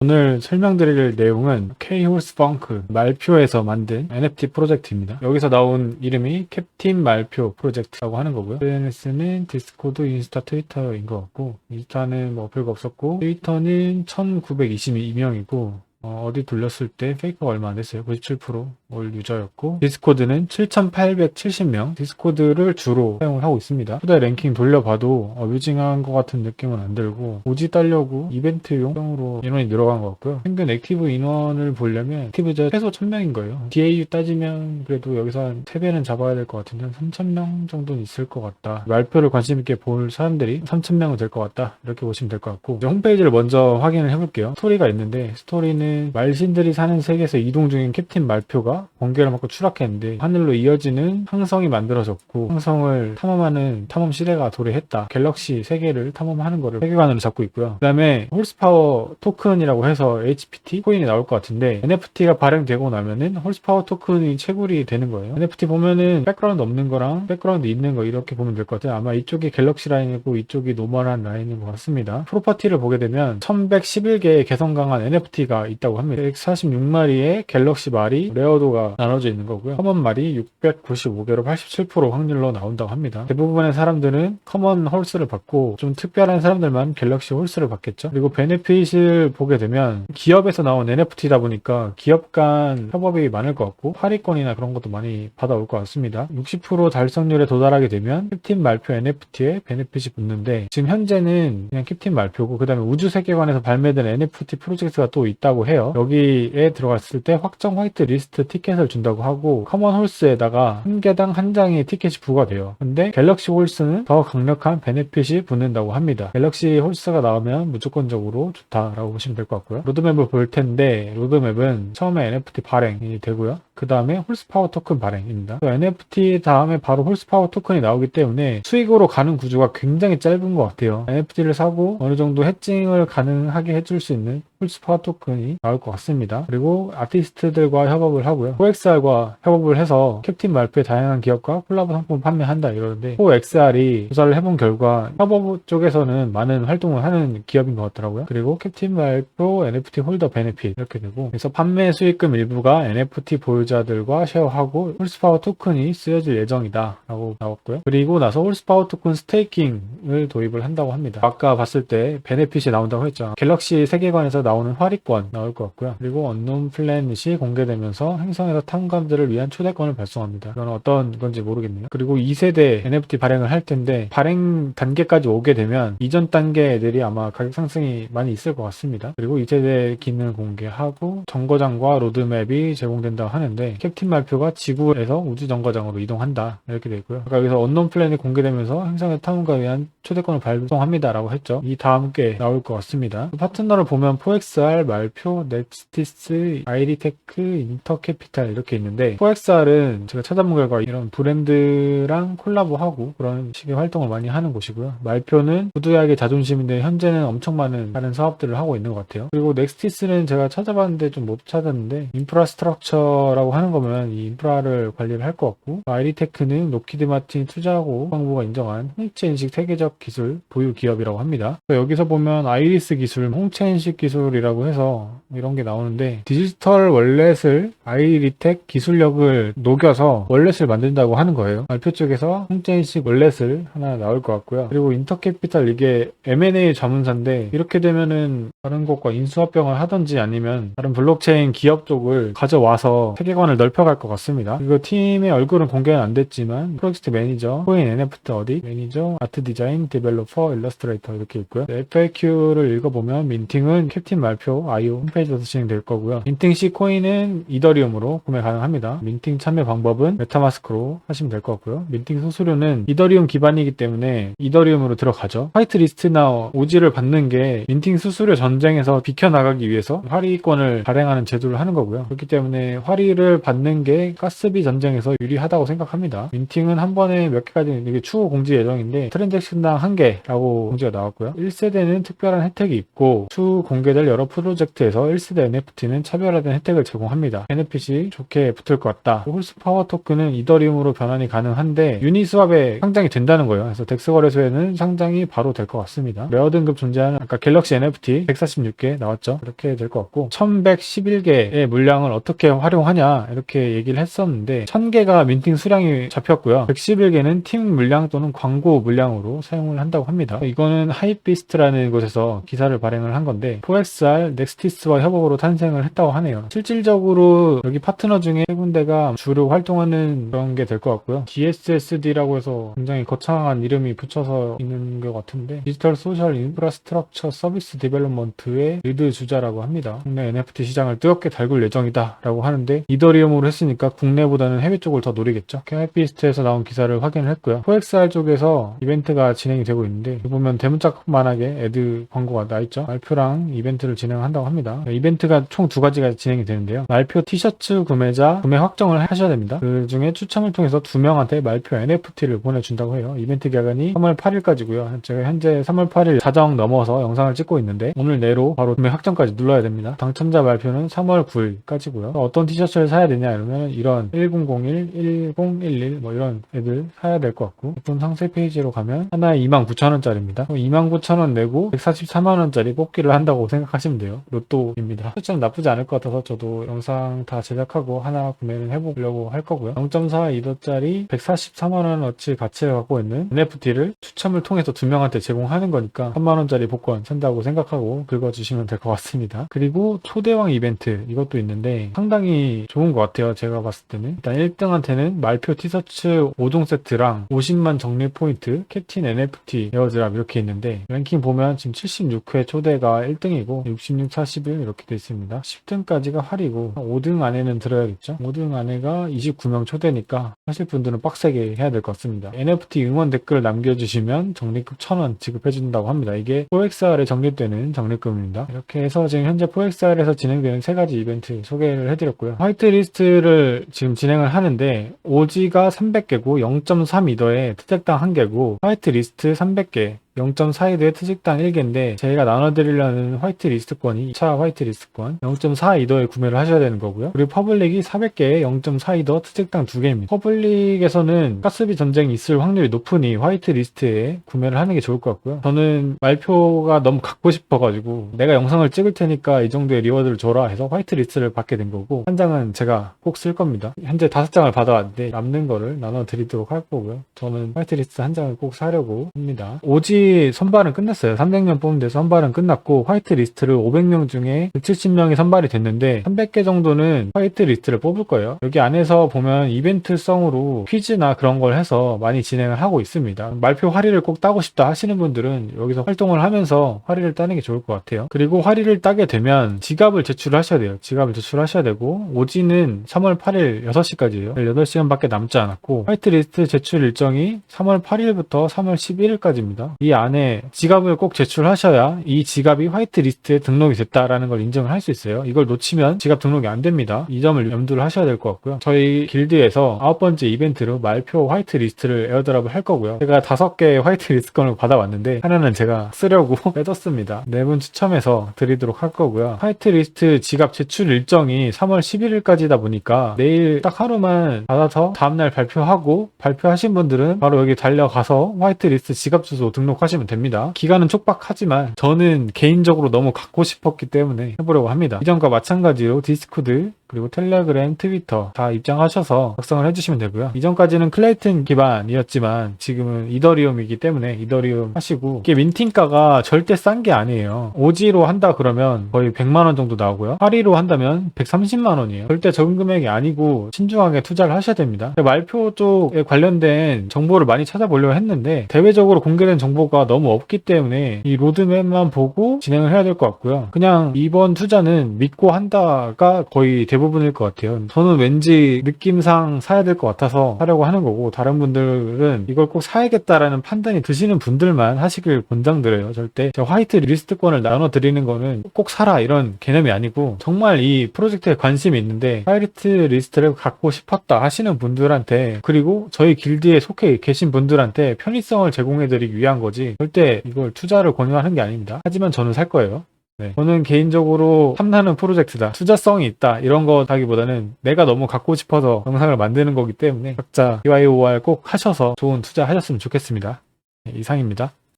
오늘 설명드릴 내용은 K-홀스펑크 말표에서 만든 NFT 프로젝트입니다. 여기서 나온 이름이 캡틴 말표 프로젝트라고 하는 거고요. SNS는 디스코드, 인스타, 트위터인 것 같고, 인스타는 뭐 별거 없었고, 트위터는 1922명이고, 어디 돌렸을 때 페이크가 얼마 안 됐어요. 97%올 유저였고, 디스코드는 7870명, 디스코드를 주로 사용을 하고 있습니다. 초대 랭킹 돌려봐도 뮤징한 것 같은 느낌은 안 들고, 오지 따려고 이벤트용으로 인원이 늘어간 것 같고요. 평균 액티브 인원을 보려면 액티브자 최소 1000명인 거예요. DAU 따지면 그래도 여기서 한 3배는 잡아야 될 것 같은데 한 3000명 정도는 있을 것 같다. 말표를 관심 있게 볼 사람들이 3000명은 될 것 같다. 이렇게 보시면 될 것 같고, 이제 홈페이지를 먼저 확인을 해볼게요. 스토리가 있는데, 스토리는 말신들이 사는 세계에서 이동 중인 캡틴 말표가 번개를 맞고 추락했는데 하늘로 이어지는 항성이 만들어졌고, 항성을 탐험하는 탐험 시대가 도래했다. 갤럭시 세계를 탐험하는 거를 세계관으로 잡고 있고요. 그 다음에 홀스파워 토큰이라고 해서 HPT 코인이 나올 것 같은데, NFT가 발행되고 나면은 홀스파워 토큰이 채굴이 되는 거예요. NFT 보면은 백그라운드 없는 거랑 백그라운드 있는 거 이렇게 보면 될 것 같아요. 아마 이쪽이 갤럭시 라인이고 이쪽이 노멀한 라인인 것 같습니다. 프로퍼티를 보게 되면 1111개의 개성 강한 NFT가 있다고 합니다. 146마리의 갤럭시 말이 레어도가 나눠져 있는 거고요. 커먼 말이 695개로 87% 확률로 나온다고 합니다. 대부분의 사람들은 커먼 홀스를 받고, 좀 특별한 사람들만 갤럭시 홀스를 받겠죠. 그리고 베네핏을 보게 되면 기업에서 나온 NFT다 보니까 기업 간 협업이 많을 것 같고, 할인권이나 그런 것도 많이 받아올 것 같습니다. 60% 달성률에 도달하게 되면 캡틴 말표 NFT에 베네핏이 붙는데, 지금 현재는 그냥 캡틴 말표고, 그 다음에 우주 세계관에서 발매된 NFT 프로젝트가 또 있다고 해요. 여기에 들어갔을 때 확정 화이트 리스트 티켓을 준다고 하고, 커먼 홀스에다가 한 개당 한 장의 티켓이 부과돼요. 근데 갤럭시 홀스는 더 강력한 베네핏이 붙는다고 합니다. 갤럭시 홀스가 나오면 무조건적으로 좋다라고 보시면 될 것 같고요. 로드맵을 볼 텐데, 로드맵은 처음에 NFT 발행이 되고요. 그 다음에 홀스파워 토큰 발행입니다. NFT 다음에 바로 홀스파워 토큰이 나오기 때문에 수익으로 가는 구조가 굉장히 짧은 것 같아요. NFT를 사고 어느 정도 해칭을 가능하게 해줄 수 있는 홀스파워 토큰이 나올 것 같습니다. 그리고 아티스트들과 협업을 하고요. OXR과 협업을 해서 캡틴 말표의 다양한 기업과 콜라보 상품을 판매한다 이러는데, OXR이 조사를 해본 결과 협업 쪽에서는 많은 활동을 하는 기업인 것 같더라고요. 그리고 캡틴 말표 NFT 홀더 베네핏 이렇게 되고, 그래서 판매 수익금 일부가 NFT 보유자들과 쉐어하고 홀스파워 토큰이 쓰여질 예정이다 라고 나왔고요. 그리고 나서 홀스파워 토큰 스테이킹을 도입을 한다고 합니다. 아까 봤을 때 베네핏이 나온다고 했죠. 갤럭시 세계관에서 나오는 활이권 나올 것 같고요. 그리고 언론 플래닛이 공개되면서 행성에서 탐감들을 위한 초대권을 발송합니다. 이건 어떤 건지 모르겠네요. 그리고 2세대 NFT 발행을 할 텐데, 발행 단계까지 오게 되면 이전 단계 애들이 아마 가격 상승이 많이 있을 것 같습니다. 그리고 2세대 기능을 공개하고 정거장과 로드맵이 제공된다고 하는데, 캡틴 말표가 지구에서 우주 정거장으로 이동한다 이렇게 되어 있고요. 아까 여기서 언론 플래닛 공개되면서 행성의 탐험과 위한 초대권을 발송합니다 라고 했죠. 이 다음 게 나올 것 같습니다. 파트너를 보면 포엑스R, 말표, 넥스티스, 아이리테크, 인터캐피탈 이렇게 있는데, 포엑스R은 제가 찾아본 결과 이런 브랜드랑 콜라보하고 그런 식의 활동을 많이 하는 곳이고요. 말표는 구두약의 자존심인데 현재는 엄청 많은 다른 사업들을 하고 있는 것 같아요. 그리고 넥스티스는 제가 찾아봤는데 좀 못 찾았는데, 인프라스트럭처라고 하는 거면 이 인프라를 관리를 할 것 같고, 아이리테크는 로키드 마틴이 투자하고 국방부가 인정한 홍채 인식 세계적 기술 보유 기업이라고 합니다. 여기서 보면 아이리스 기술, 홍채 인식 기술이라고 해서 이런 게 나오는데, 디지털 월렛을 아이리텍 기술력을 녹여서 월렛을 만든다고 하는 거예요. 발표 쪽에서 홍채 인식 월렛을 하나 나올 것 같고요. 그리고 인터캐피탈, 이게 M&A 자문사인데, 이렇게 되면은 다른 것과 인수합병을 하든지 아니면 다른 블록체인 기업 쪽을 가져와서 세계관을 넓혀갈 것 같습니다. 그리고 팀의 얼굴은 공개는 안 됐지만 프로젝트 매니저, 코인 NFT 어디 매니저, 아트 디자인, 디벨로퍼, 일러스트레이터 이렇게 있고요. FAQ를 읽어보면 민팅은 캡틴 말표 IO 홈페이지에서 진행될 거고요. 민팅 시 코인은 이더리움으로 구매 가능합니다. 민팅 참여 방법은 메타마스크로 하시면 될 것 같고요. 민팅 수수료는 이더리움 기반이기 때문에 이더리움으로 들어가죠. 화이트 리스트나 오지를 받는 게 민팅 수수료 전쟁에서 비켜나가기 위해서 활이권을 발행하는 제도를 하는 거고요. 그렇기 때문에 활이를 민팅비를 받는 게 가스비 전쟁에서 유리하다고 생각합니다. 민팅은 한 번에 몇 개까지 이게 추후 공지 예정인데 트랜잭션당 1개라고 공지가 나왔고요. 1세대는 특별한 혜택이 있고 추후 공개될 여러 프로젝트에서 1세대 NFT는 차별화된 혜택을 제공합니다. 베네핏이 좋게 붙을 것 같다. 홀스파워 토큰은 이더리움으로 변환이 가능한데 유니스왑에 상장이 된다는 거예요. 그래서 덱스 거래소에는 상장이 바로 될 것 같습니다. 레어 등급 존재하는 아까 갤럭시 NFT 146개 나왔죠. 그렇게 될 것 같고 1111개의 물량을 어떻게 활용하냐 이렇게 얘기를 했었는데 1000개가 민팅 수량이 잡혔고요. 111개는 팀 물량 또는 광고 물량으로 사용을 한다고 합니다. 이거는 하이비스트라는 곳에서 기사를 발행을 한 건데 4XR 넥스티스와 협업으로 탄생을 했다고 하네요. 실질적으로 여기 파트너 중에 세 군데가 주로 활동하는 그런 게 될 것 같고요. DSSD라고 해서 굉장히 거창한 이름이 붙여서 있는 것 같은데 디지털 소셜 인프라스트럭처 서비스 디벨롭먼트의 리드 주자라고 합니다. 국내 NFT 시장을 뜨겁게 달굴 예정이다 라고 하는데 이더리움으로 했으니까 국내보다는 해외 쪽을 더 노리겠죠. 하이비스트에서 나온 기사를 확인을 했고요. 4XR 쪽에서 이벤트가 진행이 되고 있는데 보면 대문짝만하게 애드 광고가 나있죠. 말표랑 이벤트를 진행한다고 합니다. 이벤트가 총 2가지가 진행이 되는데요. 말표 티셔츠 구매자 구매 확정을 하셔야 됩니다. 그 중에 추첨을 통해서 2명한테 말표 NFT를 보내준다고 해요. 이벤트 기간이 3월 8일까지고요. 제가 현재 3월 8일 자정 넘어서 영상을 찍고 있는데 오늘 내로 바로 구매 확정까지 눌러야 됩니다. 당첨자 말표는 3월 9일까지고요. 어떤 티셔츠를 사야 되냐 이러면 이런 1001, 1011 뭐 이런 애들 사야 될 것 같고 제품 상세 페이지로 가면 하나에 29,000원짜리입니다. 29,000원 내고 144만원짜리 뽑기를 한다고 생각하시면 돼요. 로또입니다. 추천 나쁘지 않을 것 같아서 저도 영상 다 제작하고 하나 구매를 해보려고 할 거고요. 0.42도짜리 143만원어치 가치를 갖고 있는 NFT를 추첨을 통해서 2명한테 제공하는 거니까 3만원짜리 복권 산다고 생각하고 긁어주시면 될 것 같습니다. 그리고 초대왕 이벤트 이것도 있는데 상당히 좋은 것 같아요. 제가 봤을 때는 일단 1등한테는 말표 티셔츠 5종 세트랑 50만 적립 포인트, 캡틴 NFT 에어드랍 이렇게 있는데 랭킹 보면 지금 76회 초대가 1등이고 66, 41 이렇게 돼 있습니다. 10등까지가 할이고 5등 안에는 들어야겠죠. 5등 안에가 29명 초대니까 하실 분들은 빡세게 해야 될 것 같습니다. NFT 응원 댓글 남겨주시면 적립금 1000원 지급해준다고 합니다. 이게 4XR에 적립되는 적립금입니다. 이렇게 해서 지금 현재 4XR에서 진행되는 3가지 이벤트 소개를 해드렸고요. 화이트리스트를 지금 진행을 하는데 OG가 300개고 0.32더에 트랙당 1개고 화이트리스트 300개 0.42도의 트직당 1개인데 저희가 나눠드리려는 화이트 리스트권이 2차 화이트 리스트권 0.42도에 구매를 하셔야 되는 거고요. 그리고 퍼블릭이 400개에 0.42도 트직당 2개입니다. 퍼블릭에서는 가스비 전쟁이 있을 확률이 높으니 화이트 리스트에 구매를 하는 게 좋을 것 같고요. 저는 말표가 너무 갖고 싶어가지고 내가 영상을 찍을 테니까 이 정도의 리워드를 줘라 해서 화이트 리스트를 받게 된 거고 한 장은 제가 꼭 쓸 겁니다. 현재 5장을 받아왔는데 남는 거를 나눠드리도록 할 거고요. 저는 화이트 리스트 한 장을 꼭 사려고 합니다. 오지 선발은 끝났어요. 300명 뽑는 데서 선발은 끝났고 화이트 리스트를 500명 중에 170명이 선발이 됐는데 300개 정도는 화이트 리스트를 뽑을 거예요. 여기 안에서 보면 이벤트성으로 퀴즈나 그런 걸 해서 많이 진행을 하고 있습니다. 말표 화리를 꼭 따고 싶다 하시는 분들은 여기서 활동을 하면서 화리를 따는 게 좋을 것 같아요. 그리고 화리를 따게 되면 지갑을 제출하셔야 돼요. 지갑을 제출하셔야 되고 오지는 3월 8일 6시까지예요. 18시간밖에 남지 않았고 화이트 리스트 제출 일정이 3월 8일부터 3월 11일까지입니다. 이 안에 지갑을 꼭 제출하셔야 이 지갑이 화이트 리스트에 등록이 됐다라는 걸 인정을 할 수 있어요. 이걸 놓치면 지갑 등록이 안 됩니다. 이 점을 염두를 하셔야 될 것 같고요. 저희 길드에서 9번째 이벤트로 말표 화이트 리스트를 에어드랍을 할 거고요. 제가 5개의 화이트 리스트권을 받아왔는데 하나는 제가 쓰려고 빼뒀습니다. 4분 추첨해서 드리도록 할 거고요. 화이트 리스트 지갑 제출 일정이 3월 11일까지다 보니까 내일 딱 하루만 받아서 다음날 발표하고 발표하신 분들은 바로 여기 달려가서 화이트 리스트 지갑 주소 등록하시면 됩니다. 기간은 촉박하지만 저는 개인적으로 너무 갖고 싶었기 때문에 해보려고 합니다. 이전과 마찬가지로 디스코드 그리고 텔레그램, 트위터 다 입장하셔서 작성을 해주시면 되고요. 이전까지는 클레이튼 기반이었지만 지금은 이더리움이기 때문에 이더리움 하시고 이게 민팅가가 절대 싼 게 아니에요. 오지로 한다 그러면 거의 100만원 정도 나오고요. 파리로 한다면 130만원이에요. 절대 적은 금액이 아니고 신중하게 투자를 하셔야 됩니다. 말표 쪽에 관련된 정보를 많이 찾아보려고 했는데 대외적으로 공개된 정보가 너무 없기 때문에 이 로드맵만 보고 진행을 해야 될 것 같고요. 그냥 이번 투자는 믿고 한다가 거의 대부분 대부분일 것 같아요. 저는 왠지 느낌상 사야 될 것 같아서 사려고 하는 거고, 다른 분들은 이걸 꼭 사야겠다라는 판단이 드시는 분들만 하시길 권장드려요. 절대 제가 화이트 리스트권을 나눠 드리는 거는 꼭 사라 이런 개념이 아니고, 정말 이 프로젝트에 관심이 있는데 화이트 리스트를 갖고 싶었다 하시는 분들한테, 그리고 저희 길드에 속해 계신 분들한테 편의성을 제공해 드리기 위한 거지, 절대 이걸 투자를 권유하는 게 아닙니다. 하지만 저는 살 거예요. 네. 저는 개인적으로 탐나는 프로젝트다, 투자성이 있다, 이런 거라기보다는 내가 너무 갖고 싶어서 영상을 만드는 거기 때문에 각자 BYOR 꼭 하셔서 좋은 투자 하셨으면 좋겠습니다. 네, 이상입니다.